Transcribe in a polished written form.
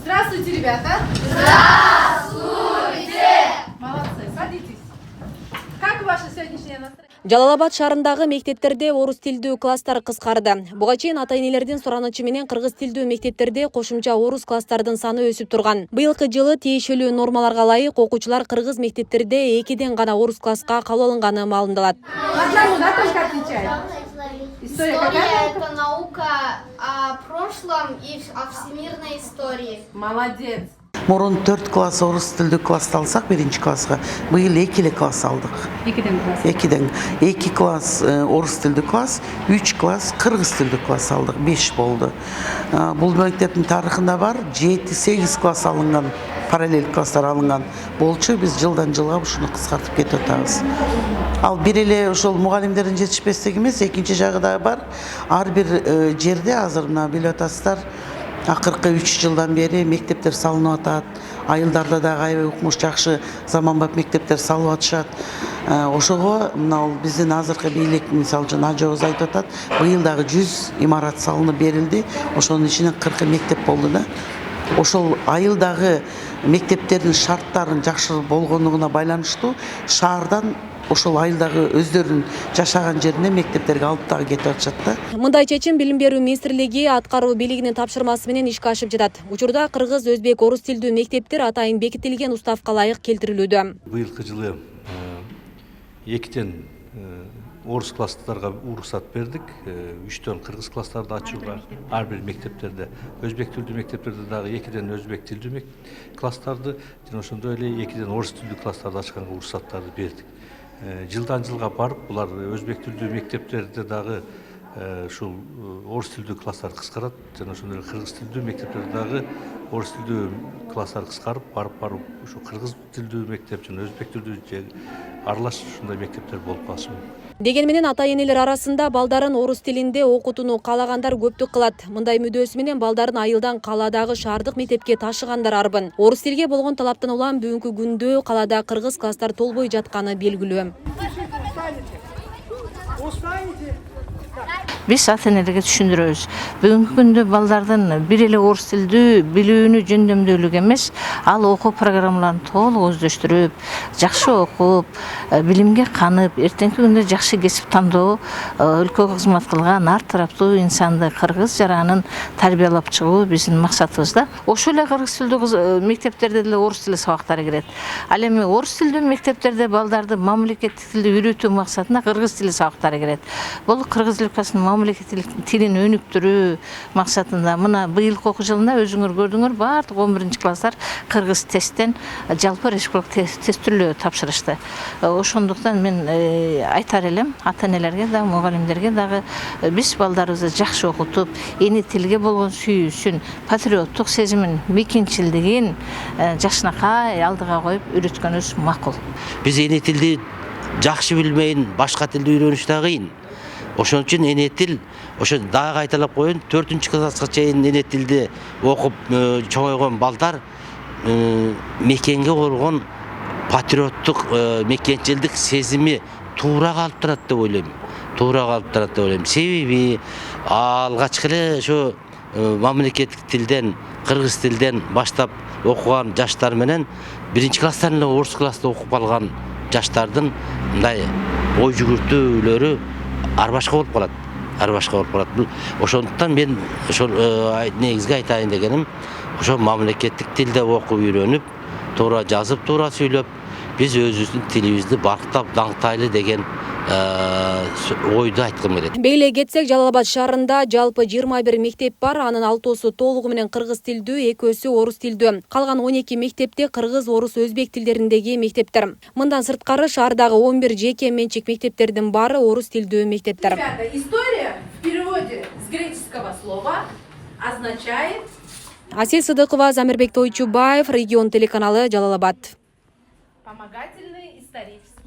Здравствуйте, ребята. Здравствуйте. Молодцы, садитесь. Как ваше сегодняшнее настроение? Жалал-Абад шаарындагы мектептерде орус тилдүү класстар кыскарды. Буга чейин ата-энелердин суранычы менен кыргыз тилдүү мектептерде кошумча орус класстардын саны өсүп турган. Быйылкы жылы тиешелүү нормаларга ылайык окуучулар кыргыз мектептерде 2ден гана орус класска кабыл алынганы маалымдалат. История это наука о прошлом и о всемирной истории. Молодец. Мурун 4 класс орус тилдүү классты алсак, 1-класска быйыл 2 класс алдык. 2 класс орус тилдүү класс, 3 класс кыргыз тилдүү класс алдык, 5 болду. Бул мектептин тарыхында бар 7-8 класс алынган, параллель класстар алынган болчу, биз жылдан жылга ушуну кыскартып кетип атабыз. Ал бир эле ошол мугалимдердин жетишпестиги эмес, экинчи жагы да бар. Ар бир жерде азыр мына билип атасыздар, акыркы 3 жылдан бери мектептер салынып атат. Айылдарда да аябай укмуш жакшы заманбап мектептер салып атышат. Ошого мына биздин азыркы бийлик мисалы үчүн ажыбыз айтып атат, быйыл дагы 100 имарат салынып берилди. Ошонун ичинен 40 мектеп болду да. Ошол айылдагы мектептердин шарттарын жакшы болгондугуна байланыштуу шаардан ошол айылдагы өздөрүнүн жашаган жерине мектептерге алып дагы кетип атышат да. Мындай чечим Билим берүү министрлиги аткаруу бийлигинин тапшырмасы менен ишке ашып жатат. Учурда кыргыз, өзбек, орус тилдүү мектептер атайын бекитилген уставка ылайык келтирилүүдө. Быйылкы жылы 2ден орус класстарга уруксат бердик, 3дөн кыргыз класстарды ачууга, ар бир мектептерде, өзбек тилдүү мектептерде дагы 2ден өзбек тилдүү класстарды, жана ошондой эле 2ден орус тилдүү класстарды ачканга уруксаттарды бердик. Жылдан жылга барып, булар өзбек тилдүү мектептерде дагы ушул орус тилдүү класстар кыскарат, жана ошондой эле кыргыз тилдүү мектептерде дагы орус тилдүү класстар кыскарып, барып ушу кыргыз тилдүү мектеп жана өзбек тилдүү аралаш ушундай мектептер болуп калышы мүмкүн. Деген менен ата-энелер арасында балдарын орус тилинде окутууну каалагандар көптүк кылат. Мындай мүдөөсү менен балдарын айылдан калаадагы шаардык мектепке ташыгандар арбын. Орус тилге болгон талаптан улам бүгүнкү күндө калаада кыргыз класстар толбой жатканы белгилүү. Биз ата-энелерге түшүндүрөбүз. Бүгүнкү күндө балдардын бир эле орус тилди билүүнү жөндөмдүүлүк эмес, ал окуу программаларын толук өздөштүрүп, жакшы окуп, билимге канып, эртеңки күндө жакшы кесип тандоо, өлкөгө кызмат кылган ар тараптуу инсанды кыргыз жаранын тарбиялап чыгуу биздин максатыбыз да. Ошол эле кыргыз тилдүү мектептерде деле орус тили сабактары кирет. Ал эми орус тилдүү мектептерде балдарды мамлекеттик тилди үйрөтүү максатында кыргыз тили сабактары кирет. Бул кыргыз өлкөсүнүн мамлекеттик тилин өнүктүрүү максатында мына быйылкы окуу жылында өзүңөр көрдүңөр, баардык 11-класстар кыргыз тесттен жалпы республикалык тестүрөлөө тапшырышты. Ошондуктан мен айтар элем ата-энелерге да, мугалимдерге дагы биз балдарыбызды жакшы окутуп, эни тилге болгон сүйүүсүн, патриоттук сезимин, мекенчилдигин жакшынакай алдыга коюп үйрөткөнүбүз макул. Биз эни тилди жакшы билбейин, башка тилди үйрөнүш да кыйын. Ошон үчүн эне тил, ошо дагы кайталап коеюн, 4-класска чейин эне тилди окуп чоңойгон балдар мекенге болгон патриоттук, мекенчилдик сезими туура калып турат деп ойлойм. Себеби алгачкы эле ошо мамлекеттик тилден, кыргыз тилден баштап окуган жаштар менен 1-класстан эле орус класста окуп алган жаштардын мындай ой жүгүртүүлөрү ар башка болуп калат. Ошондуктан мен ошол негизги айтайын дегеним, ошо мамлекеттик тилде окуп үйрөнүп, туура жазып, туура сүйлөп, биз өзүбүздүн тилибизди барктап, даңктайлы деген ойду айткым келет. Бейле кетсек, Жалал-Абад шаарында жалпы 21 мектеп бар, анын 6-сы толугу менен кыргыз тилдүү, 2-сі орус тилдүү. Калган 12 мектепте кыргыз, орус, өзбек тилдериндеги мектептер. Мындан сырткары шаардагы 11 жеке менчик мектептердин баары орус тилдүү мектептер. История в переводе с греческого слова означает... Асель Сыдыкова, Замирбек Тойчубаев, Регион телеканалы, Жалал-Абад. Помогательный исторический.